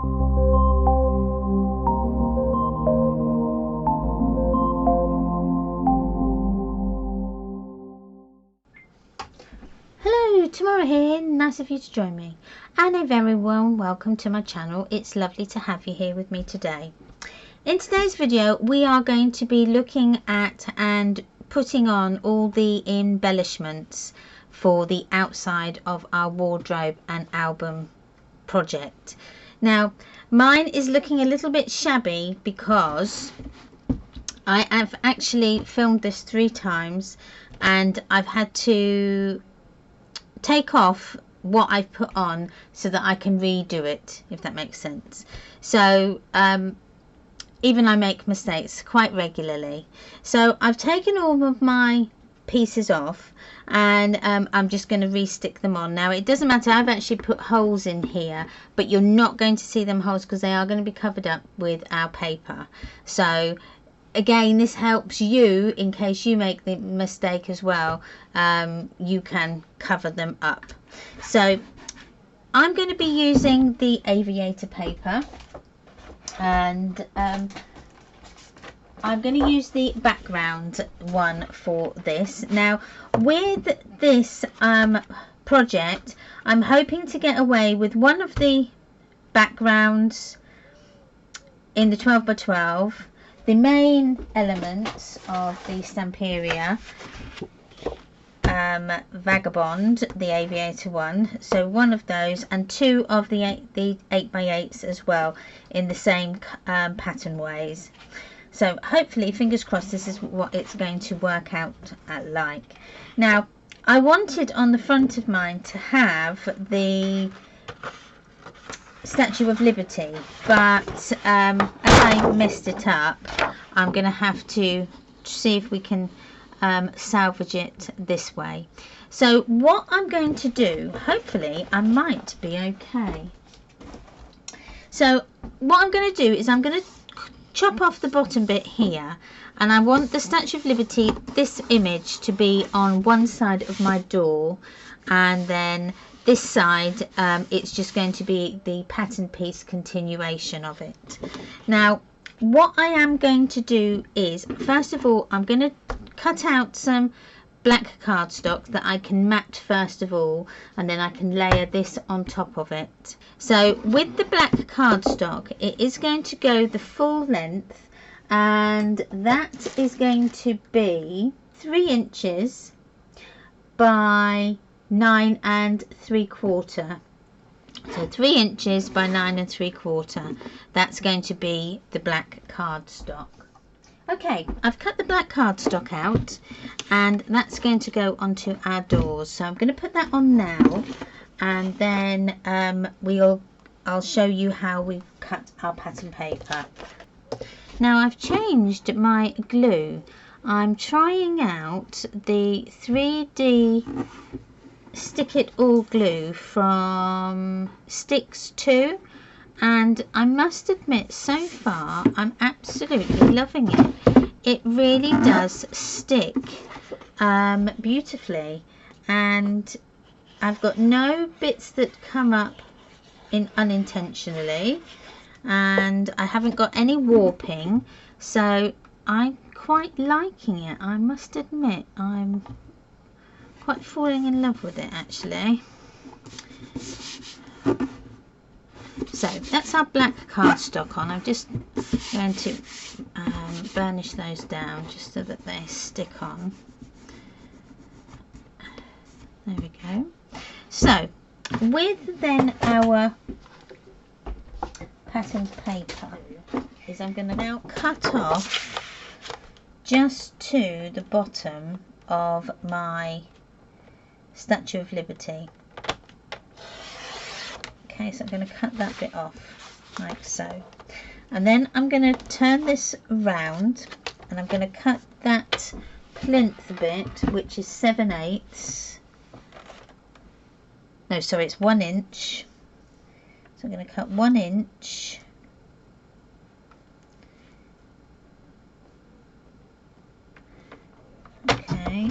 Hello, Tamara here. Nice of you to join me, and a very warm welcome to my channel. It's lovely to have you here with me today. In today's video we are going to be looking at and putting on all the embellishments for the outside of our wardrobe and album project. Now mine is looking a little bit shabby because I have actually filmed this 3 times and I've had to take off what I've put on so that I can redo it, if that makes sense. So even I make mistakes quite regularly, so I've taken all of my pieces off and I'm just going to re-stick them on. Now it doesn't matter, I've actually put holes in here, but you're not going to see them holes because they are going to be covered up with our paper. So again, this helps you in case you make the mistake as well. You can cover them up. So I'm going to be using the Aviator paper, and I'm going to use the background one for this. Now with this project, I'm hoping to get away with one of the backgrounds in the 12 by 12. The main elements of the Stamperia Vagabond, the Aviator one, so one of those, and 2 of the 8 by 8s as well in the same pattern ways. So hopefully, fingers crossed, this is what it's going to work out like. Now I wanted on the front of mine to have the Statue of Liberty, but as I messed it up, I'm going to have to see if we can salvage it this way. So what I'm going to do, hopefully I might be okay. So what I'm going to do is I'm going to chop off the bottom bit here, and I want the Statue of Liberty, this image, to be on one side of my door, and then this side it's just going to be the pattern piece continuation of it. Now what I am going to do is, first of all, I'm going to cut out some black cardstock that I can mat first of all, and then I can layer this on top of it. So with the black cardstock, it is going to go the full length, and that is going to be 3 inches by 9 3/4. So 3 inches by 9 3/4. That's going to be the black cardstock. Okay, I've cut the black cardstock out, and that's going to go onto our doors. So I'm going to put that on now, and then I'll show you how we cut our pattern paper. Now I've changed my glue. I'm trying out the 3D Stick It All glue from Sticks 2, and I must admit, so far I'm absolutely loving it. It really does stick beautifully, and I've got no bits that come up in unintentionally, and I haven't got any warping, so I'm quite liking it. I must admit, I'm quite falling in love with it actually. So that's our black cardstock on. I'm just going to burnish those down just so that they stick on. There we go. So with then our pattern paper, is I'm going to now cut off just to the bottom of my Statue of Liberty. Okay, so I'm going to cut that bit off like so, and then I'm going to turn this around, and I'm going to cut that plinth bit, which is 7/8. No, sorry, it's 1 inch. So I'm going to cut 1 inch. Okay,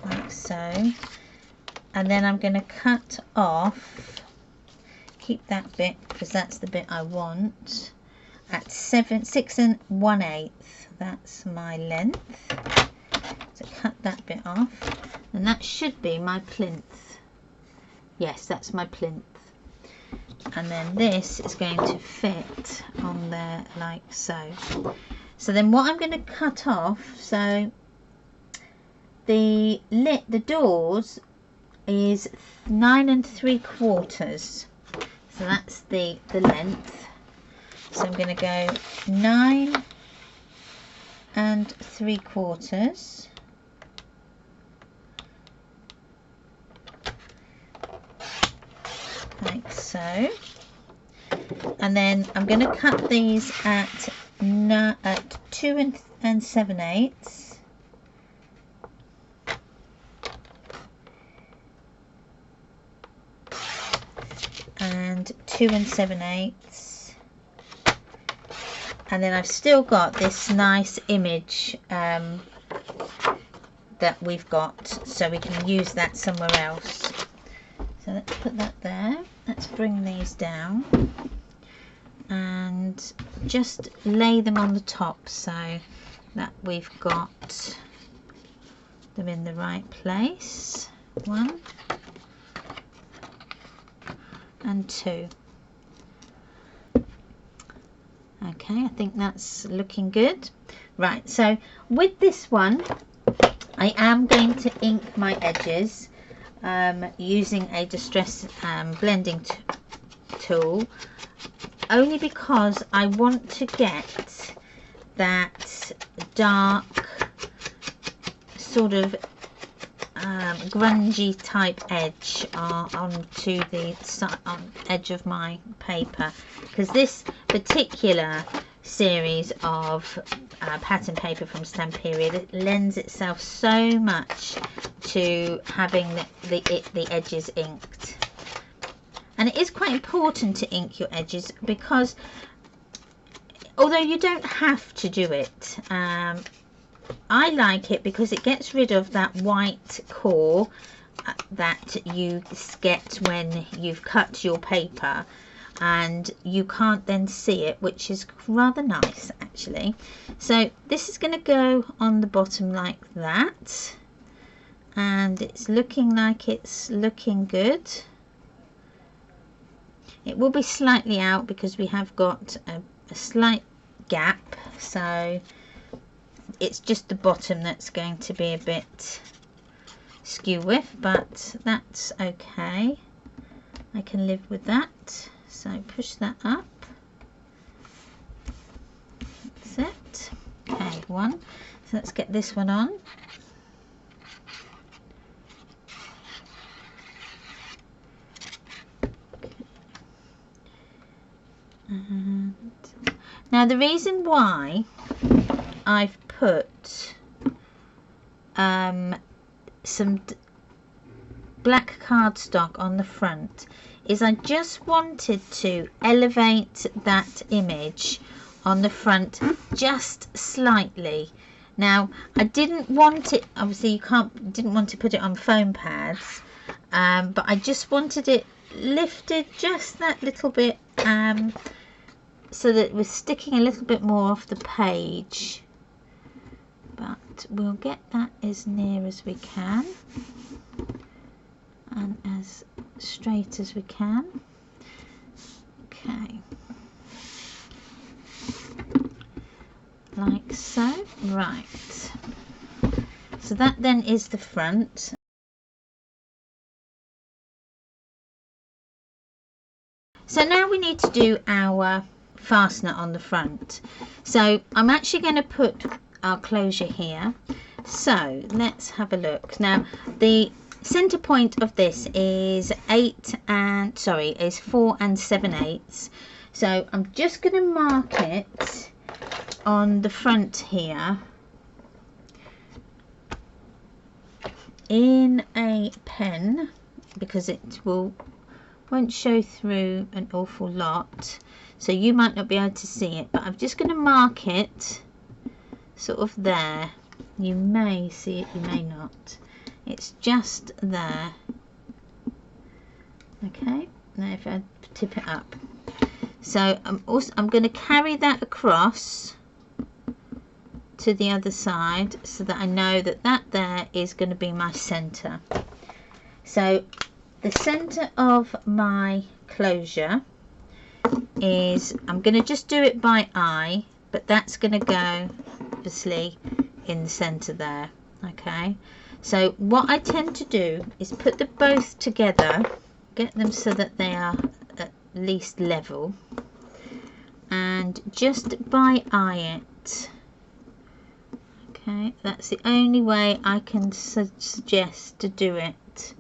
like so. And then I'm going to cut off keep that bit because that's the bit I want. At 6 1/8, that's my length. So cut that bit off, and that should be my plinth. Yes, that's my plinth. And then this is going to fit on there like so. So then what I'm going to cut off, so the doors is 9 3/4. So that's the length. So I'm going to go 9 3/4. Like so. And then I'm going to cut these at 2 7/8. And 2 7/8. And then I've still got this nice image that we've got, so we can use that somewhere else. So let's put that there. Let's bring these down and just lay them on the top so that we've got them in the right place. 1 and 2. Okay, I think that's looking good. Right, so with this one I am going to ink my edges using a distress blending tool, only because I want to get that dark sort of grungy type edge onto the edge of my paper, because this particular series of pattern paper from Stamperia that lends itself so much to having the edges inked. And it is quite important to ink your edges, because although you don't have to do it, I like it because it gets rid of that white core that you get when you've cut your paper, and you can't then see it, which is rather nice actually. So this is going to go on the bottom like that, and it's looking like it's looking good. It will be slightly out because we have got a slight gap, so it's just the bottom that's going to be a bit skew with, but that's okay. I can live with that. So push that up. That's it. Okay, 1. So let's get this one on. And now the reason why I've put some black cardstock on the front is I just wanted to elevate that image on the front just slightly. Now I didn't want it, obviously you didn't want to put it on foam pads, but I just wanted it lifted just that little bit, so that it was sticking a little bit more off the page. But we'll get that as near as we can and as straight as we can. Okay, like so. Right, so that then is the front. So now we need to do our fastener on the front. So I'm actually going to put our closure here. So let's have a look. Now the center point of this is 4 7/8. So I'm just going to mark it on the front here in a pen, because it won't show through an awful lot, so you might not be able to see it, but I'm just going to mark it sort of there. You may see it, you may not. It's just there. Okay, Now if I tip it up, so I'm going to carry that across to the other side so that I know that that there is going to be my center. So the center of my closure is, I'm going to just do it by eye, but that's going to go obviously in the center there. Okay, so what I tend to do is put them both together, get them so that they are at least level, and just by eye it. Okay, that's the only way I can suggest to do it,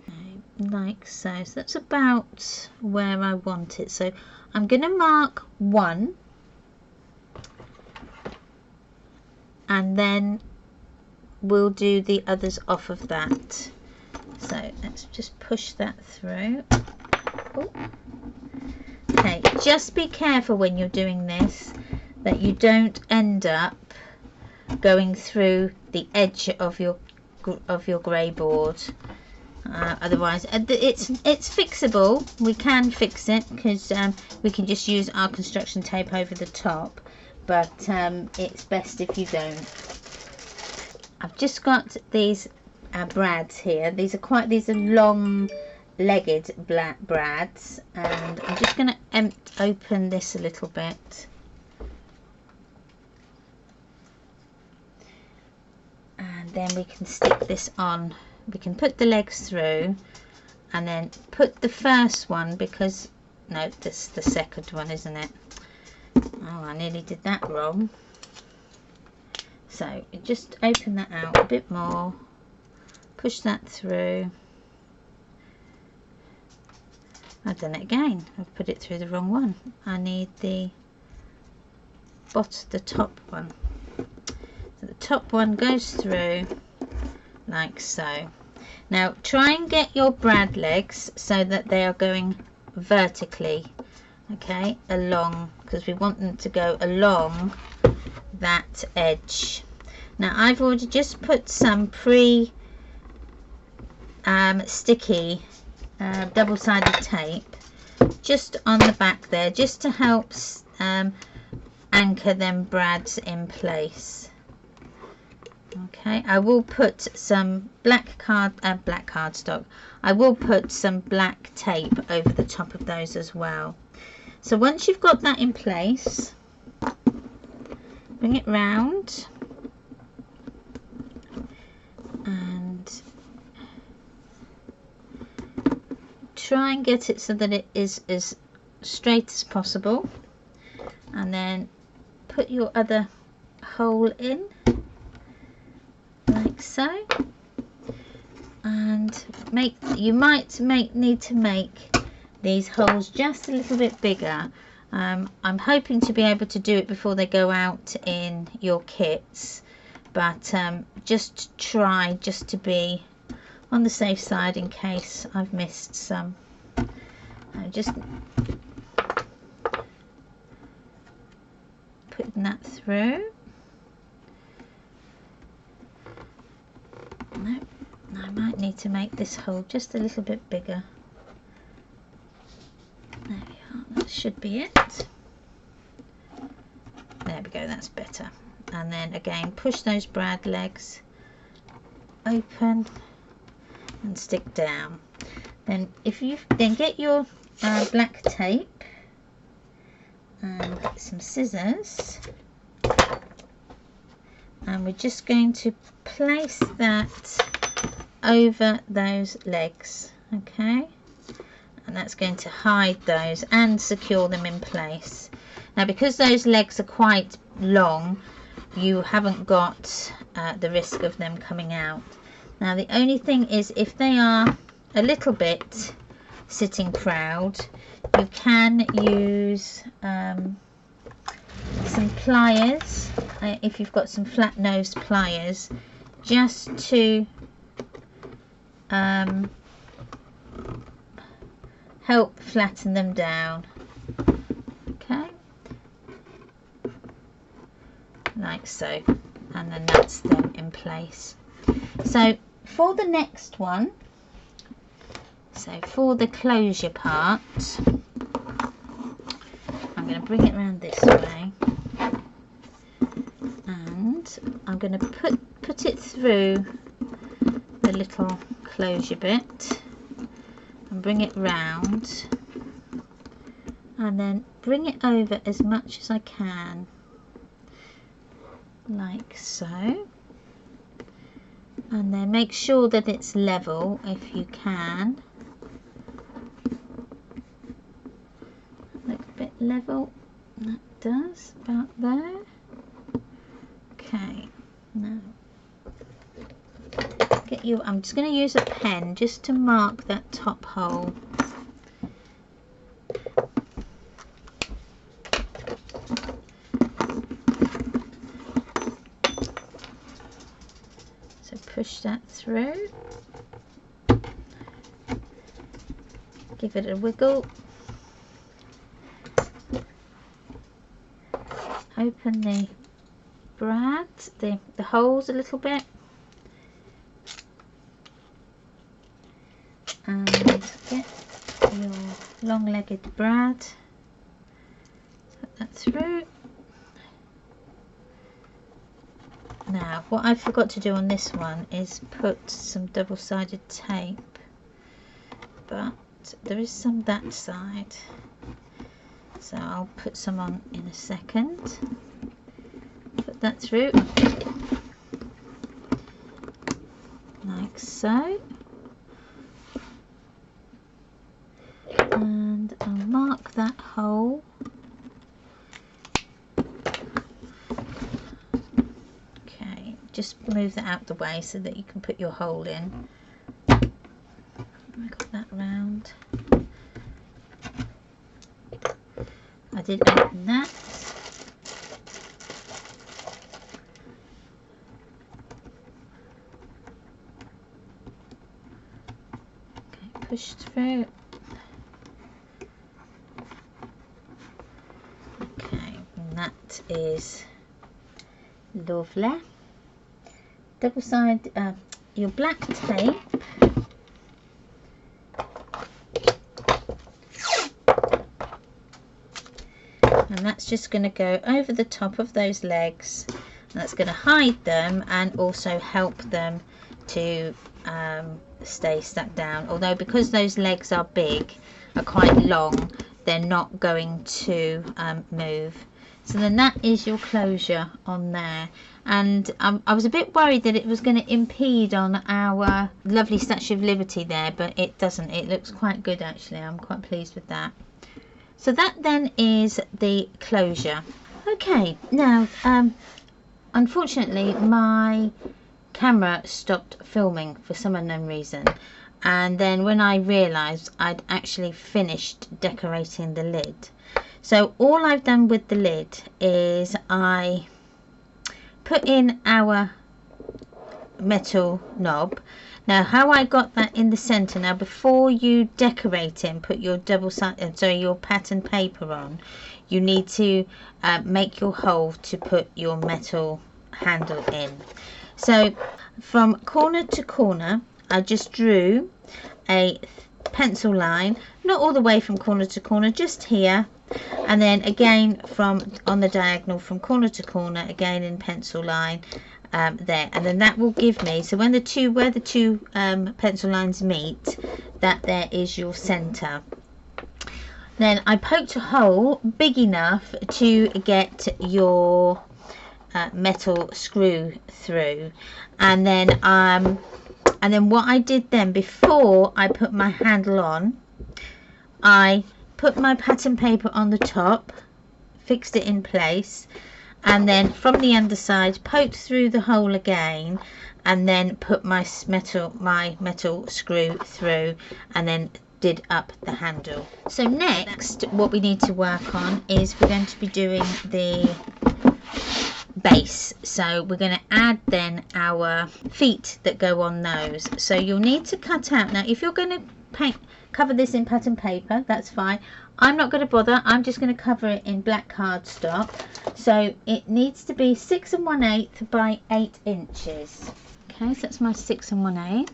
like so. So that's about where I want it. So I'm going to mark 1, and then we'll do the others off of that. So let's just push that through. Ooh. Okay, just be careful when you're doing this that you don't end up going through the edge of your grey board. Otherwise it's fixable. We can fix it because we can just use our construction tape over the top, but it's best if you don't. I've just got these brads here. These are long legged black brads, and I'm just going to open this a little bit, and then we can stick this on. We can put the legs through and then put the first one, because no, this is the second one, isn't it? Oh, I nearly did that wrong. So just open that out a bit more, push that through. I've done it again. I've put it through the wrong one. I need the top one. So the top one goes through like so. Now try and get your brad legs so that they are going vertically, okay, along, because we want them to go along that edge. Now I've already just put some sticky double-sided tape just on the back there, just to help anchor them brads in place. Okay, I will put some black cardstock. I will put some black tape over the top of those as well. So once you've got that in place, bring it round and try and get it so that it is as straight as possible, and then put your other hole in like so, and you might need to make these holes just a little bit bigger. I'm hoping to be able to do it before they go out in your kits, but just try just to be on the safe side in case I've missed some. Just putting that through. No, I might need to make this hole just a little bit bigger. There we are, that should be it. There we go, that's better. And then again, push those brad legs open and stick down. Then get your black tape and some scissors, and we're just going to place that over those legs, okay, and that's going to hide those and secure them in place. Now because those legs are quite long, you haven't got the risk of them coming out. Now the only thing is, if they are a little bit sitting proud, you can use some pliers, if you've got some flat nose pliers, just to help flatten them down. Okay, like so, and then that's them in place. So for the next one, So for the closure part, I'm going to bring it around this way, and I'm going to put it through the little closure bit and bring it round, and then bring it over as much as I can, like so, and then make sure that it's level if you can. Look a bit level, that does, about there. Okay, now get you, I'm just going to use a pen just to mark that top hole. So push that through, give it a wiggle, open the brad, the holes a little bit, and get your long-legged brad, put that through. Now what I forgot to do on this one is put some double-sided tape, but there is some that side, so I'll put some on in a second. Put that through like so, and I'll mark that hole. Okay, just move that out the way so that you can put your hole in. I got that round. I did open that. Okay, push through. Okay, and that is lovely. Double side, your black tape. And that's just going to go over the top of those legs, and that's going to hide them and also help them to stay stuck down. Although because those legs are big, are quite long, they're not going to move. So then that is your closure on there. And I was a bit worried that it was going to impede on our lovely Statue of Liberty there, but it doesn't. It looks quite good actually. I'm quite pleased with that. So that then is the closure. Okay, now unfortunately my camera stopped filming for some unknown reason, and then when I realised I'd actually finished decorating the lid. So all I've done with the lid is I put in our metal knob. Now how I got that in the center, now before you decorate it and put your your pattern paper on, you need to make your hole to put your metal handle in. So from corner to corner I just drew a pencil line, not all the way from corner to corner, just here, and then again from on the diagonal from corner to corner again in pencil line there, and then that will give me, so when where the two pencil lines meet, that there is your center. Then I poked a hole big enough to get your metal screw through, and then what I did then, before I put my handle on, I put my pattern paper on the top, fixed it in place, and then from the underside poked through the hole again, and then put my metal screw through, and then did up the handle. So next what we need to work on is we're going to be doing the base. So we're going to add then our feet that go on those. So you'll need to cut out, now if you're going to cover this in pattern paper, that's fine. I'm not going to bother, I'm just going to cover it in black cardstock. So it needs to be 6 1/8 by 8 inches. Okay, so that's my 6 1/8.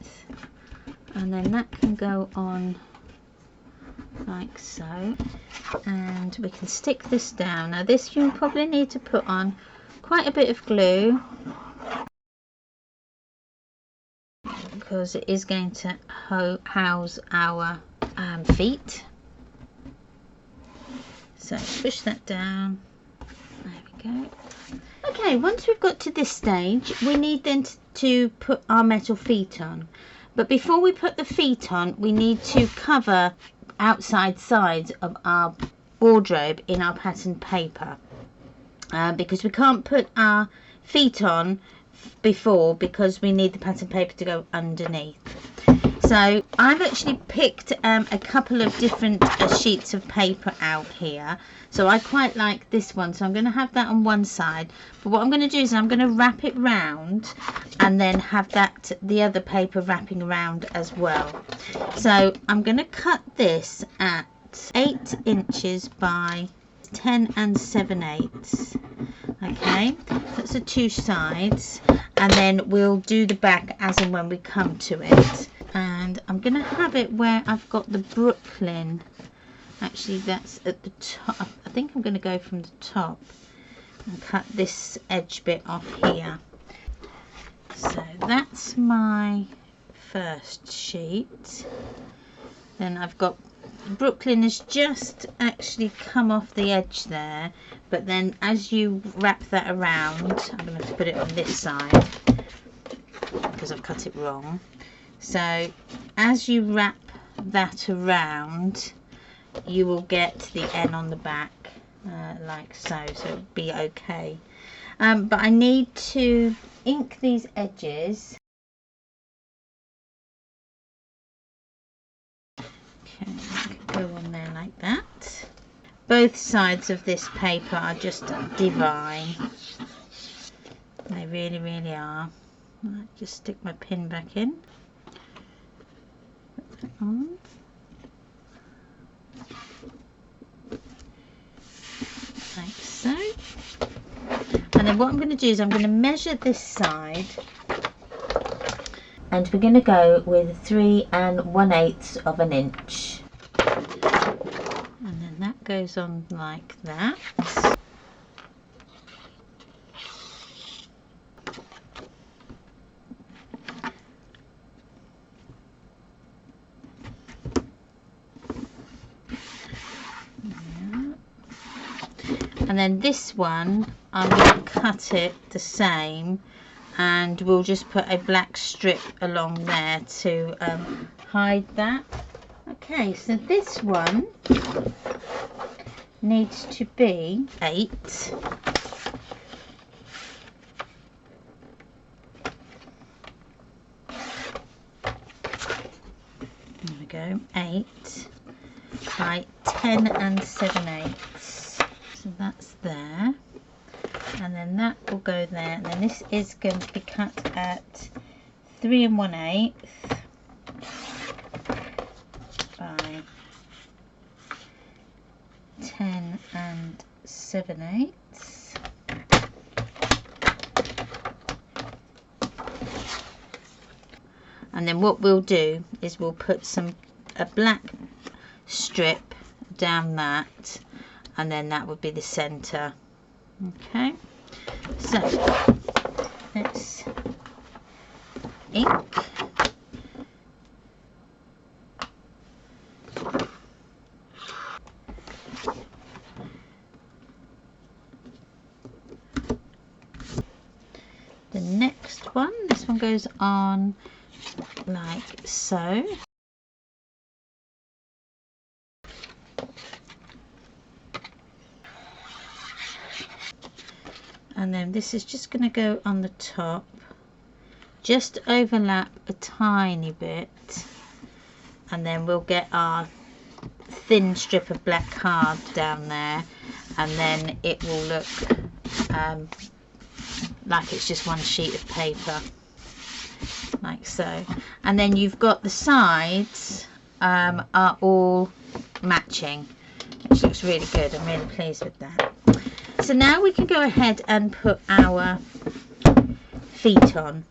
and then that can go on like so, and we can stick this down. Now this you'll probably need to put on quite a bit of glue because it is going to house our feet. So push that down. There we go. Okay, once we've got to this stage, we need then to put our metal feet on. But before we put the feet on, we need to cover outside sides of our wardrobe in our pattern paper, because we can't put our feet on before because we need the pattern paper to go underneath. So I've actually picked a couple of different sheets of paper out here. So I quite like this one, so I'm going to have that on one side. But what I'm going to do is I'm going to wrap it round and then have that the other paper wrapping around as well. So I'm going to cut this at 8 inches by 10 7/8. Okay, that's the two sides, and then we'll do the back as and when we come to it. And I'm going to have it where I've got the Brooklyn. Actually, that's at the top. I think I'm going to go from the top and cut this edge bit off here. So that's my first sheet. Then I've got Brooklyn has just actually come off the edge there, but then as you wrap that around, I'm going to have to put it on this side because I've cut it wrong. So as you wrap that around, you will get the N on the back like so, so it'll be okay. But I need to ink these edges. Okay, I can go on there like that. Both sides of this paper are just divine. They really, really are. I'll just stick my pin back in. Put that on. Like so. And then what I'm going to do is I'm going to measure this side, and we're going to go with 3 1/8 of an inch, and then that goes on like that. And then this one, I'm going to cut it the same, and we'll just put a black strip along there to hide that. Okay, so this one needs to be 8. There we go, 8 by 10 7/8. So that's there, and then that will go there, and then this is going to be cut at 3 1/8 by 10 7/8. And then what we'll do is we'll put a black strip down that, and then that would be the center. Okay, so let's ink. The next one, this one goes on like so. And then this is just going to go on the top, just overlap a tiny bit, and then we'll get our thin strip of black card down there, and then it will look like it's just one sheet of paper, like so. And then you've got the sides are all matching, which looks really good. I'm really pleased with that. So now we can go ahead and put our feet on.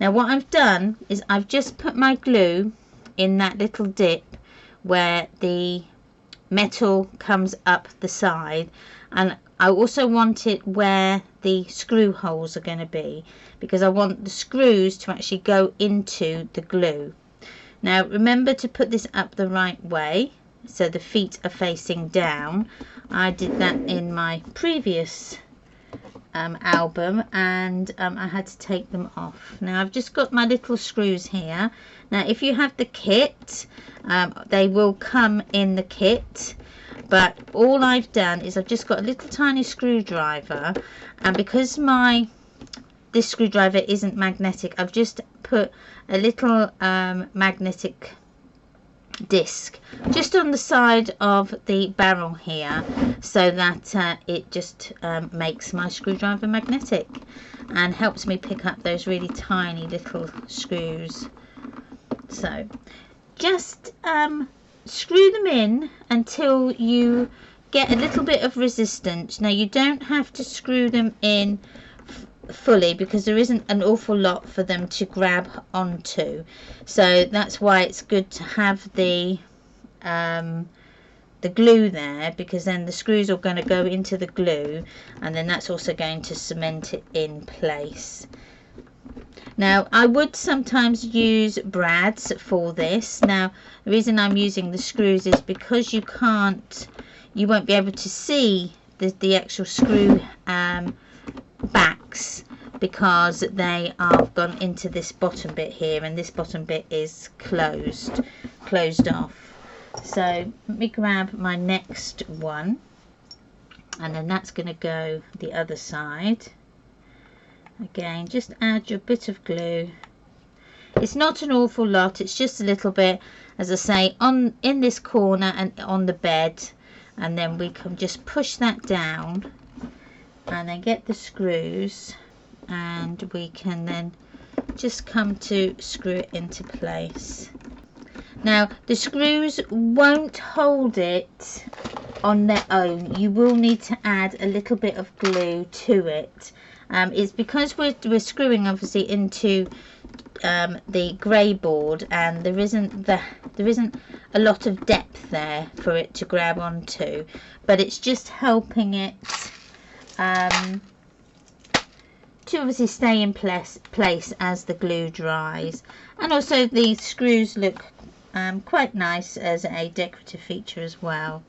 Now what I've done is I've just put my glue in that little dip where the metal comes up the side, and I also want it where the screw holes are going to be, because I want the screws to actually go into the glue. Now remember to put this up the right way so the feet are facing down. I did that in my previous album, and I had to take them off. Now I've just got my little screws here. Now if you have the kit, they will come in the kit, but all I've done is I've just got a little tiny screwdriver, and because this screwdriver isn't magnetic, I've just put a little magnetic disc just on the side of the barrel here, so that it just makes my screwdriver magnetic and helps me pick up those really tiny little screws. So just screw them in until you get a little bit of resistance. Now you don't have to screw them in fully, because there isn't an awful lot for them to grab onto, so that's why it's good to have the glue there, because then the screws are going to go into the glue, and then that's also going to cement it in place. Now I would sometimes use brads for this. Now the reason I'm using the screws is because you won't be able to see the actual screw backs, because they are gone into this bottom bit here, and this bottom bit is closed off. So let me grab my next one, and then that's going to go the other side. Again, just add your bit of glue. It's not an awful lot, it's just a little bit, as I say, in this corner and on the bed, and then we can just push that down and then get the screws, and we can then just come to screw it into place. Now the screws won't hold it on their own, you will need to add a little bit of glue to it. It's because we're screwing obviously into the grey board, and there isn't a lot of depth there for it to grab onto, but it's just helping it to obviously stay in place as the glue dries. And also the screws look quite nice as a decorative feature as well.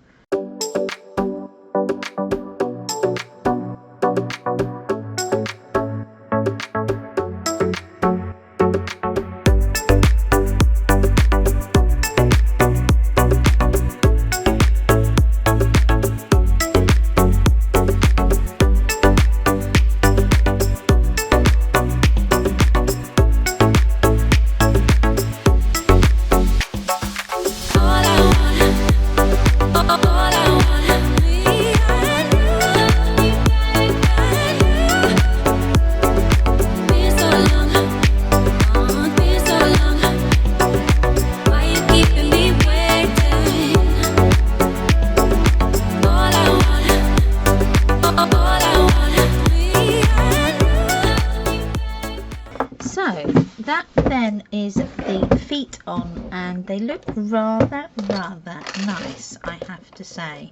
That then is the feet on, and they look rather nice, I have to say.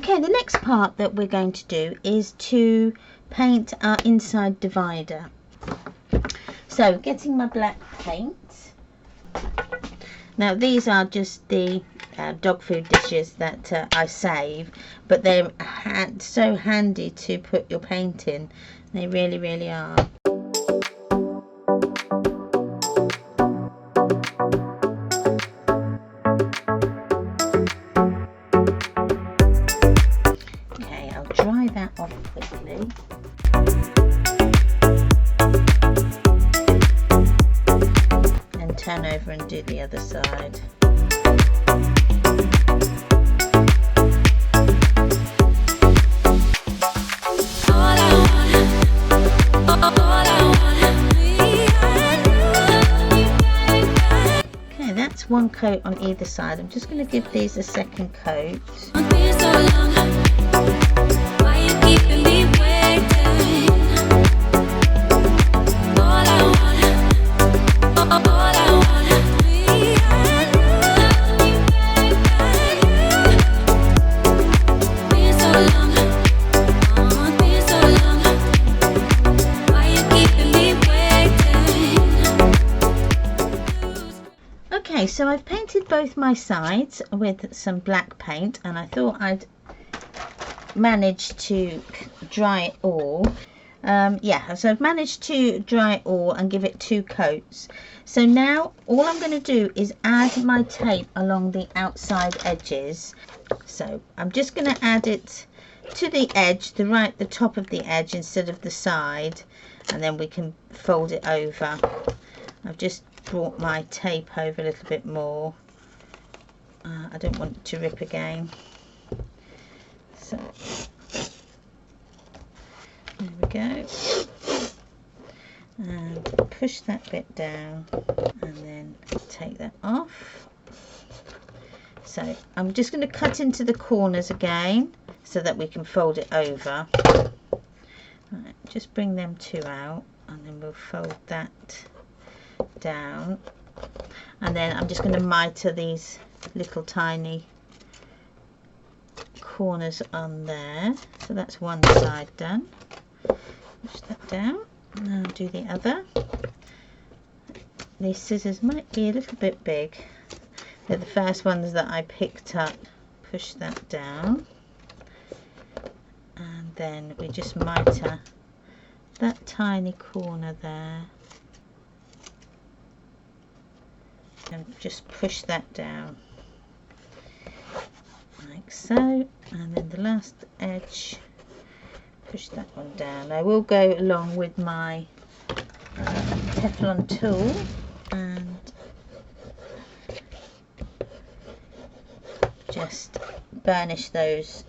Okay, the next part that we're going to do is to paint our inside divider. So getting my black paint. Now these are just the dog food dishes that I save, but they're so handy to put your paint in. They really are. Okay, I'll dry that off quickly. And turn over and do the other side. Okay, that's one coat on either side. I'm just going to give these a second coat. so I've painted both my sides with some black paint, and I thought I'd manage to dry it all. Yeah, so I've managed to dry it all and give it 2 coats. So now all I'm going to do is add my tape along the outside edges. So I'm just going to add it to the edge, the top of the edge instead of the side, and then we can fold it over. I've just brought my tape over a little bit more. I don't want it to rip again. So there we go, and push that bit down and then take that off. So I'm just going to cut into the corners again so that we can fold it over. Right, just bring them 2 out, and then we'll fold that down, and then I'm just going to miter these little tiny corners on there. So that's one side done. Push that down, and I'll do the other. These scissors might be a little bit big. They're the first ones that I picked up. Push that down, and then we just miter that tiny corner there, and just push that down like so, and then the last edge, push that one down. I will go along with my Teflon tool and just burnish those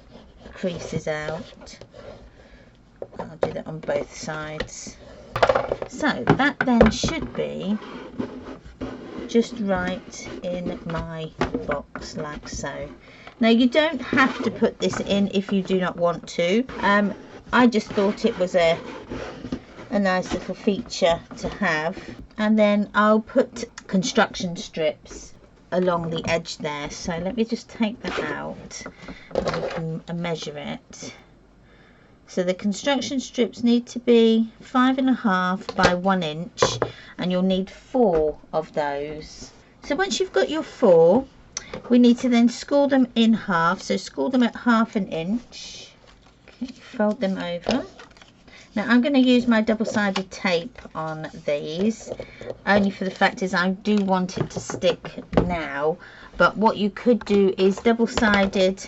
creases out. I'll do that on both sides. So that then should be just right in my box like so. Now you don't have to put this in if you do not want to. I just thought it was a nice little feature to have. And then I'll put construction strips along the edge there. So let me just take that out and we can measure it. So the construction strips need to be 5.5 by 1 inch, and you'll need 4 of those. So once you've got your 4, we need to then score them in half. So score them at 1/2 inch. Okay, fold them over. Now I'm going to use my double-sided tape on these, only for the fact is I do want it to stick now, but what you could do is double-sided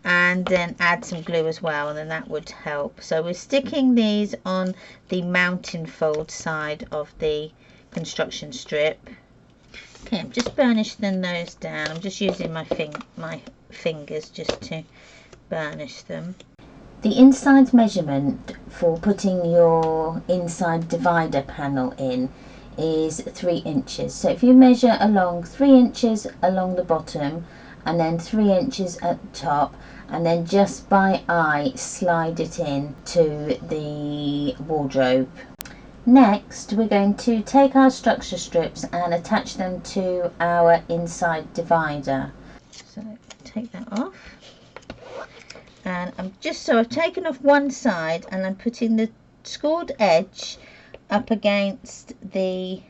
and then add some glue as well, and then that would help. So we're sticking these on the mountain fold side of the construction strip. Okay, I'm just burnishing those down. I'm just using my fingers just to burnish them. The inside measurement for putting your inside divider panel in is 3 inches. So if you measure along 3 inches along the bottom, and then 3 inches at the top, and then just by eye slide it in to the wardrobe. Next we're going to take our structure strips and attach them to our inside divider. So take that off, and I've taken off one side and I'm putting the scored edge up against the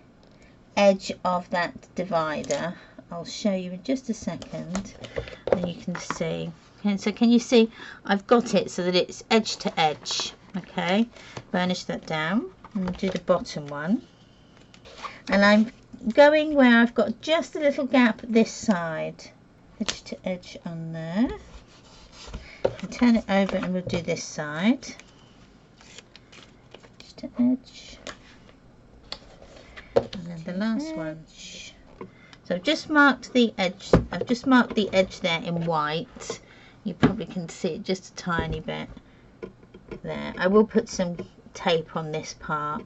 edge of that divider. I'll show you in just a second, and you can see. And so can you see I've got it so that it's edge to edge. Okay, burnish that down and do the bottom one, and I'm going where I've got just a little gap this side, edge to edge on there, and turn it over and we'll do this side, edge to edge, and then the last one. So I've just marked the edge. I've just marked the edge there in white. You probably can see it just a tiny bit there. I will put some tape on this part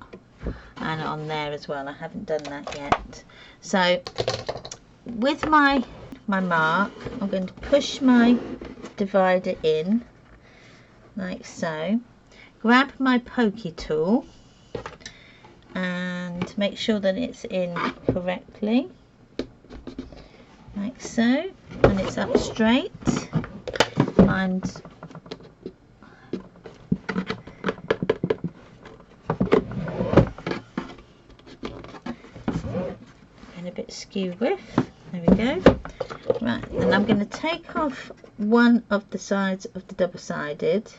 and on there as well. I haven't done that yet. So with my mark, I'm going to push my divider in like so. Grab my pokey tool and make sure that it's in correctly. Like so, and it's up straight, and a bit skew with. There we go. Right, and I'm going to take off one of the sides of the double-sided.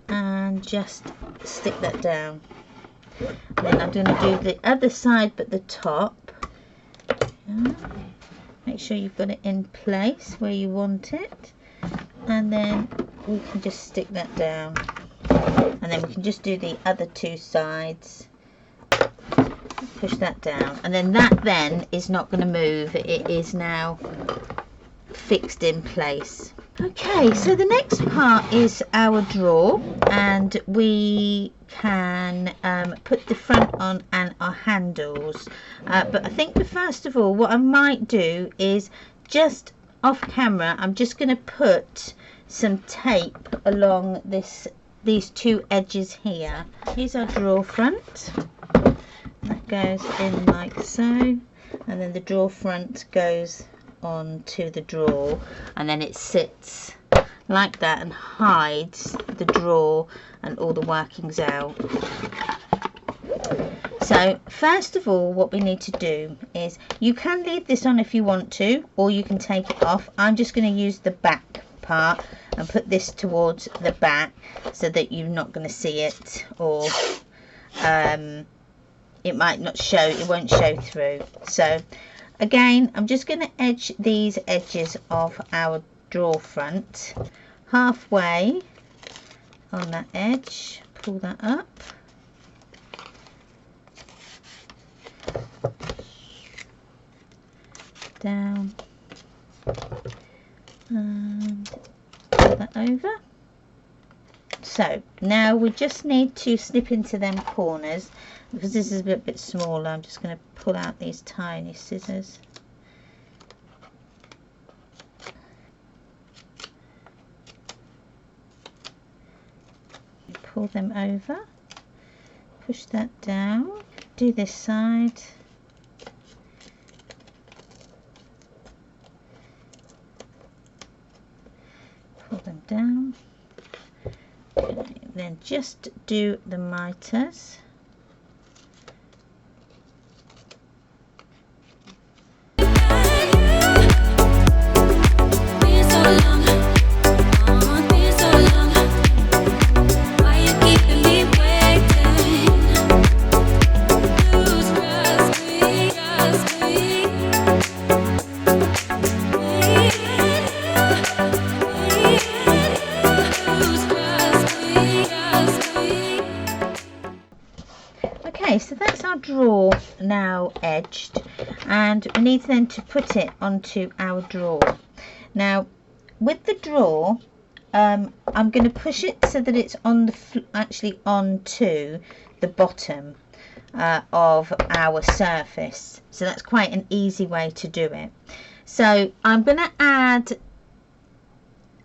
And just stick that down. And then I'm going to do the other side but the top. Make sure you've got it in place where you want it, and then we can just stick that down, and then we can just do the other two sides. Push that down, and then that then is not going to move. It is now fixed in place. Okay, so the next part is our drawer, and we can put the front on and our handles, but I think first of all what I might do is just off camera, I'm just going to put some tape along these two edges here. Here's our drawer front. That goes in like so, and then the drawer front goes onto the drawer, and then it sits like that and hides the drawer and all the workings out. So first of all what we need to do is, you can leave this on if you want to, or you can take it off. I'm just going to use the back part and put this towards the back so that you're not going to see it, or it might not show, it won't show through. So again, I'm just going to edge these edges of our drawer front halfway on that edge, pull that up, down, and pull that over. So now we just need to snip into them corners. Because this is a bit smaller, I'm just going to pull out these tiny scissors. Pull them over, push that down, do this side, pull them down, okay, then just do the miters. So that's our drawer now edged, and we need then to put it onto our drawer. Now with the drawer, I'm going to push it so that it's on the actually onto the bottom of our surface. So that's quite an easy way to do it. So I'm going to add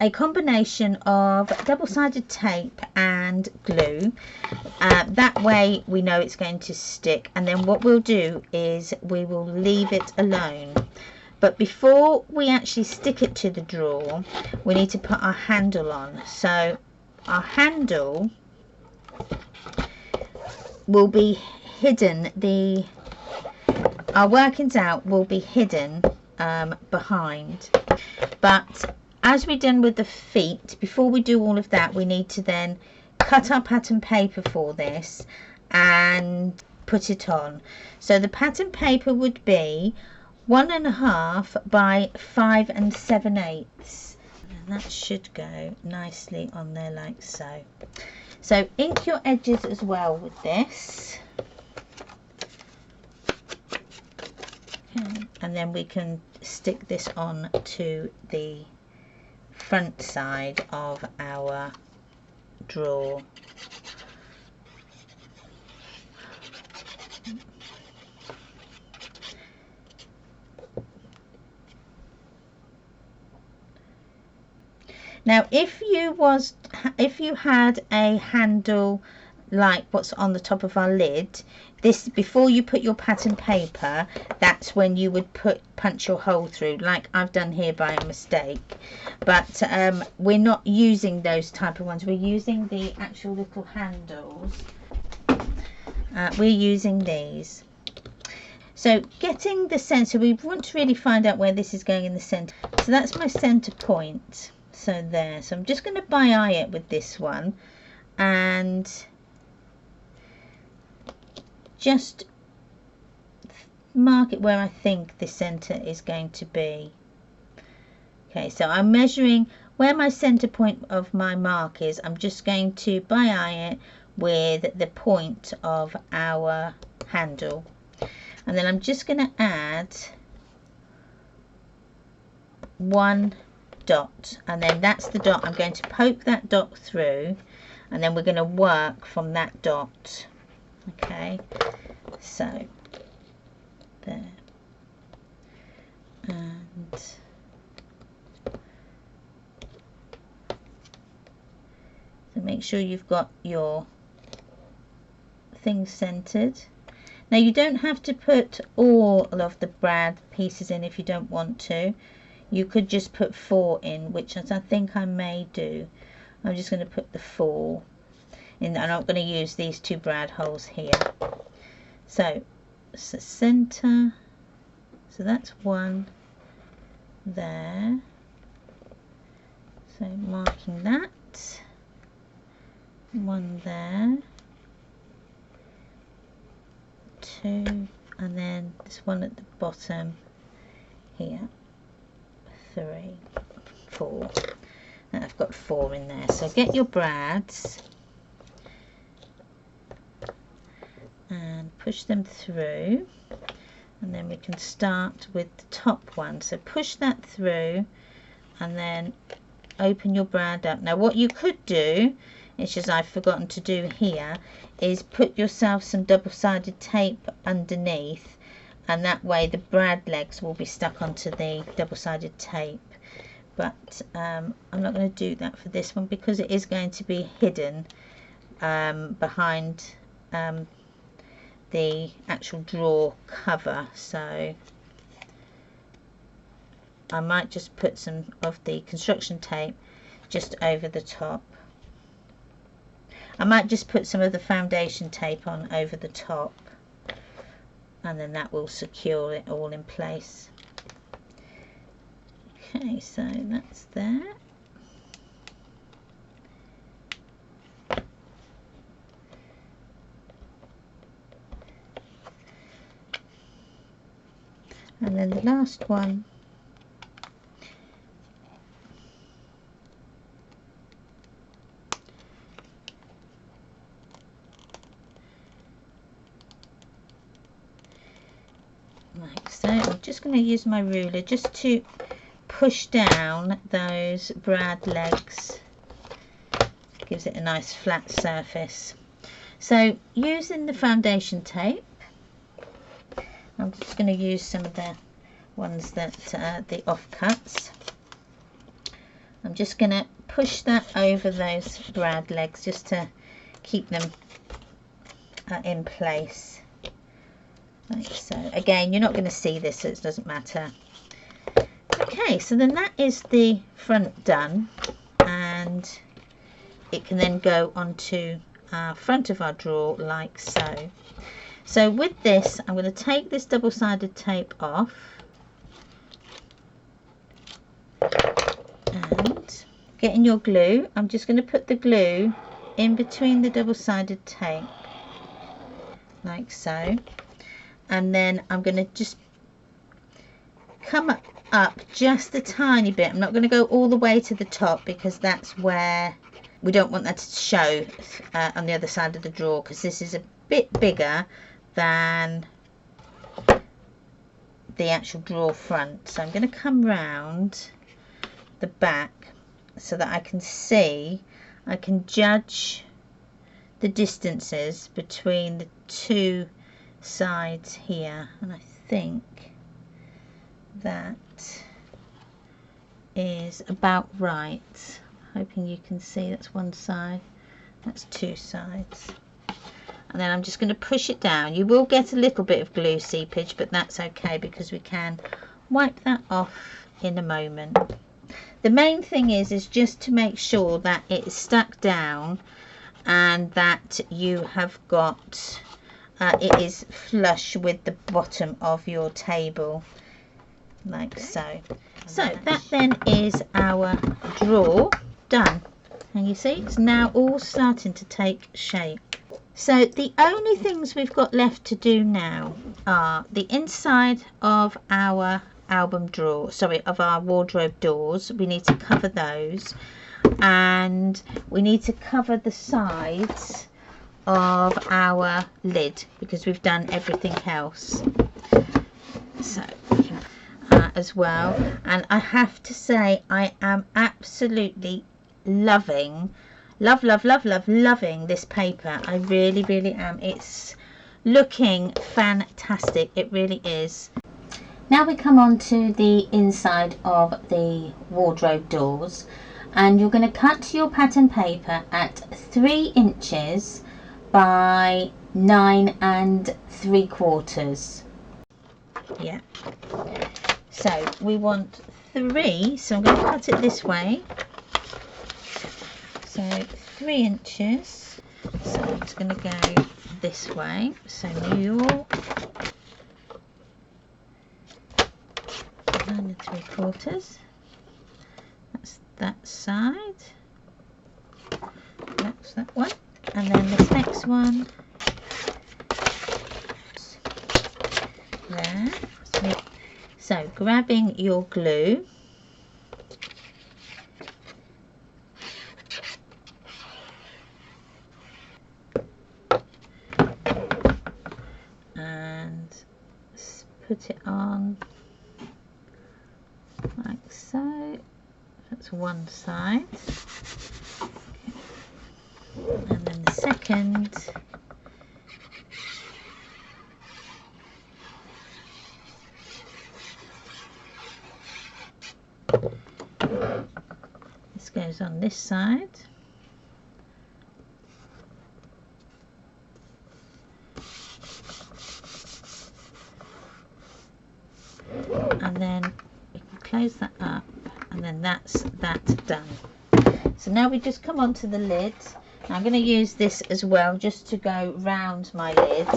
a combination of double-sided tape and glue. That way we know it's going to stick, and then what we'll do is we will leave it alone. But before we actually stick it to the drawer, we need to put our handle on. So our handle will be hidden, our workings out will be hidden behind. But as we've done with the feet, before we do all of that, we need to then cut our pattern paper for this and put it on. So the pattern paper would be 1.5 by 5 7/8, and that should go nicely on there like so. So ink your edges as well with this, okay, and then we can stick this on to the front side of our drawer. Now if you had a handle like what's on the top of our lid, this, before you put your pattern paper, that's when you would punch your hole through, like I've done here by mistake. But we're not using those type of ones, we're using the actual little handles, we're using these. So getting the centre, we want to really find out where this is going in the centre. So that's my centre point. So there. So I'm just going to by-eye it with this one and just mark it where I think the centre is going to be. Okay, so I'm measuring where my centre point of my mark is. I'm just going to by-eye it with the point of our handle. And then I'm just going to add one dot, and then that's the dot. I'm going to poke that dot through, and then we're going to work from that dot. Okay, so there, and so make sure you've got your things centered. Now you don't have to put all of the brad pieces in if you don't want to. You could just put 4 in, which I think I may do. I'm just going to put the 4 in. I'm not going to use these 2 brad holes here. So it's the center. So that's 1 there. So marking that. 1 there. 2, and then this one at the bottom here. 3, 4. And I've got 4 in there. So get your brads and push them through, and then we can start with the top one. So push that through and then open your brad up. Now what you could do, it's just I've forgotten to do here, is put yourself some double-sided tape underneath, and that way the brad legs will be stuck onto the double-sided tape. But I'm not going to do that for this one because it is going to be hidden behind the actual drawer cover. So I might just put some of the construction tape just over the top. I might just put some of the foundation tape on over the top, and then that will secure it all in place. Okay, so that's there. And then the last one, like so. I'm just going to use my ruler just to push down those brad legs. Gives it a nice flat surface. So using the foundation tape, I'm just going to use some of the ones that the offcuts. I'm just going to push that over those brad legs just to keep them in place, like so. Again, you're not going to see this, so it doesn't matter. Okay, so then that is the front done, and it can then go onto front of our drawer like so. So with this, I'm going to take this double-sided tape off, and getting your glue, I'm just going to put the glue in between the double-sided tape like so, and then I'm going to just come up just a tiny bit. I'm not going to go all the way to the top because that's where we don't want that to show on the other side of the drawer, because this is a bit bigger than the actual drawer front. So I'm going to come round the back so that I can see, I can judge the distances between the two sides here, and I think that is about right. Hoping you can see that's one side, that's two sides. And then I'm just going to push it down. You will get a little bit of glue seepage, but that's okay because we can wipe that off in a moment. The main thing is just to make sure that it is stuck down and that you have got it is flush with the bottom of your table, like so. So that then is our drawer done, and you see it's now all starting to take shape. So the only things we've got left to do now are the inside of our album drawer, sorry, of our wardrobe doors. We need to cover those, and we need to cover the sides of our lid because we've done everything else. So as well, and I have to say I am absolutely loving this paper. I really am. It's looking fantastic, it really is. Now we come on to the inside of the wardrobe doors, and you're going to cut your pattern paper at 3 inches by 9 3/4. Yeah, so we want 3, so I'm going to cut it this way. So 3 inches, so it's going to go this way, so New York, 9 3/4, that's that side, that's that one, and then this next one, there. So grabbing your glue, and put it on like so. That's one side, and then the second. This goes on this side. And then we can close that up, and then that's that done. So now we just come onto the lid. Now I'm going to use this as well just to go round my lid,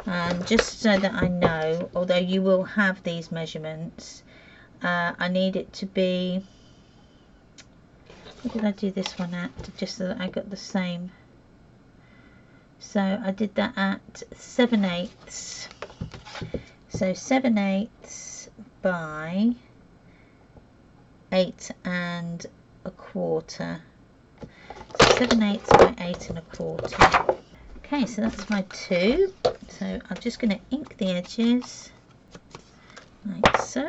and just so that I know, although you will have these measurements, I need it to be, what did I do this one at, just so that I got the same. So I did that at 7/8, so 7/8 by 8 1/4. So 7/8 by 8 1/4. Okay, so that's my 2. So I'm just going to ink the edges like so,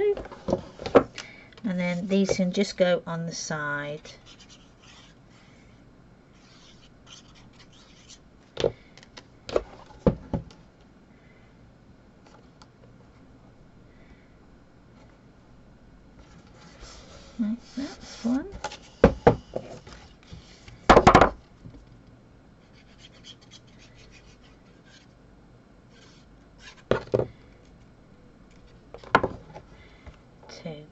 and then these can just go on the side. Right, that's one. Two.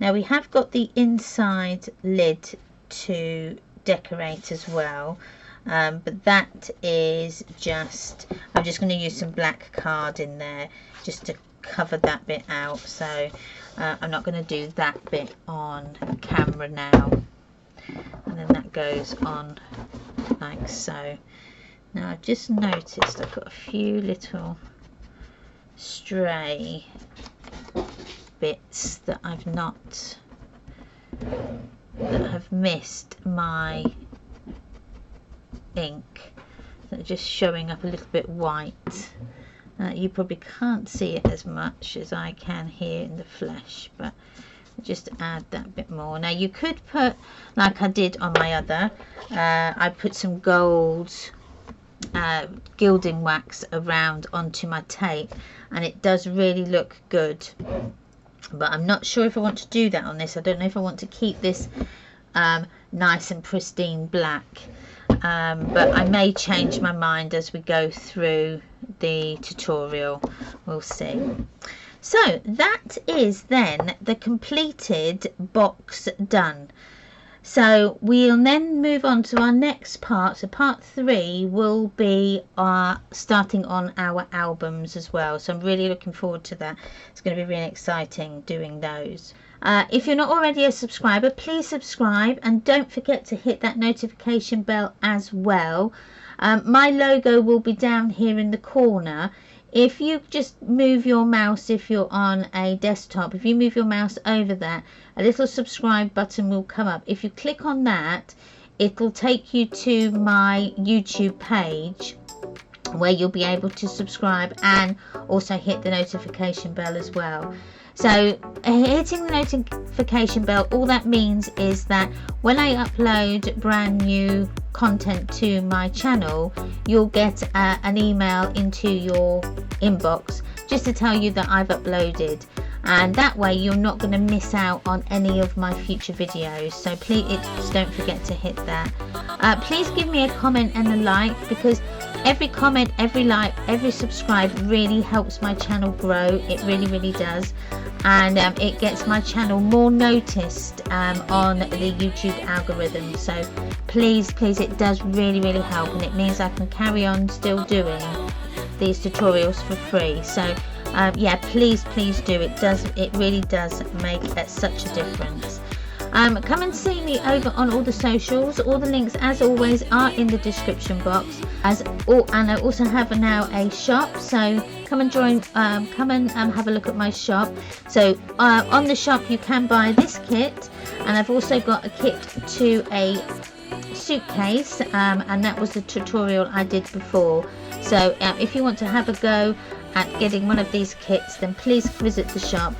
Now we have got the inside lid to decorate as well, but that is just, I'm just going to use some black card in there just to cover that bit out, so I'm not going to do that bit on camera now. And then that goes on like so. Now I've just noticed I've got a few little stray bits that I've not, that have missed my ink, that are just showing up a little bit white. You probably can't see it as much as I can here in the flesh, but just add that bit more. Now you could put, like I did on my other, I put some gold gilding wax around onto my tape, and it does really look good, but I'm not sure if I want to do that on this. I don't know if I want to keep this nice and pristine black, but I may change my mind as we go through the tutorial. We'll see. So that is then the completed box done. So we'll then move on to our next part. So part 3 will be starting on our albums as well. So I'm really looking forward to that. It's going to be really exciting doing those. If you're not already a subscriber, please subscribe, and don't forget to hit that notification bell as well. My logo will be down here in the corner. If you just move your mouse, if you're on a desktop, if you move your mouse over that, a little subscribe button will come up. If you click on that, it'll take you to my YouTube page where you'll be able to subscribe and also hit the notification bell as well. So hitting the notification bell, all that means is that when I upload brand new content to my channel, you'll get an email into your inbox just to tell you that I've uploaded, and that way you're not going to miss out on any of my future videos. So please don't forget to hit that. Please give me a comment and a like, because every comment, every like, every subscribe really helps my channel grow. It really does, and it gets my channel more noticed on the YouTube algorithm. So please, it does really help, and it means I can carry on still doing these tutorials for free. So yeah, please do. It really does make such a difference. Come and see me over on all the socials. All the links, as always, are in the description box. And I also have now a shop, so come and join. Come and have a look at my shop. So on the shop you can buy this kit, and I've also got a kit to a suitcase, and that was the tutorial I did before. So if you want to have a go at getting one of these kits, then please visit the shop.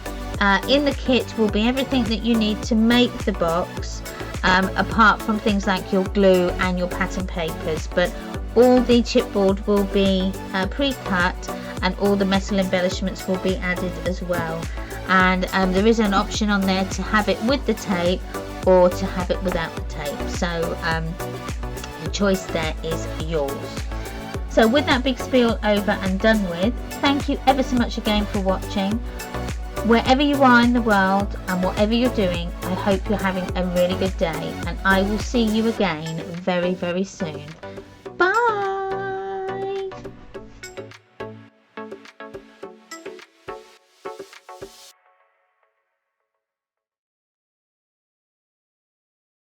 In the kit will be everything that you need to make the box, apart from things like your glue and your pattern papers, but all the chipboard will be pre-cut, and all the metal embellishments will be added as well. And there is an option on there to have it with the tape or to have it without the tape, so the choice there is yours. So with that big spiel over and done with, thank you ever so much again for watching. Wherever you are in the world and whatever you're doing, I hope you're having a really good day, and I will see you again very soon.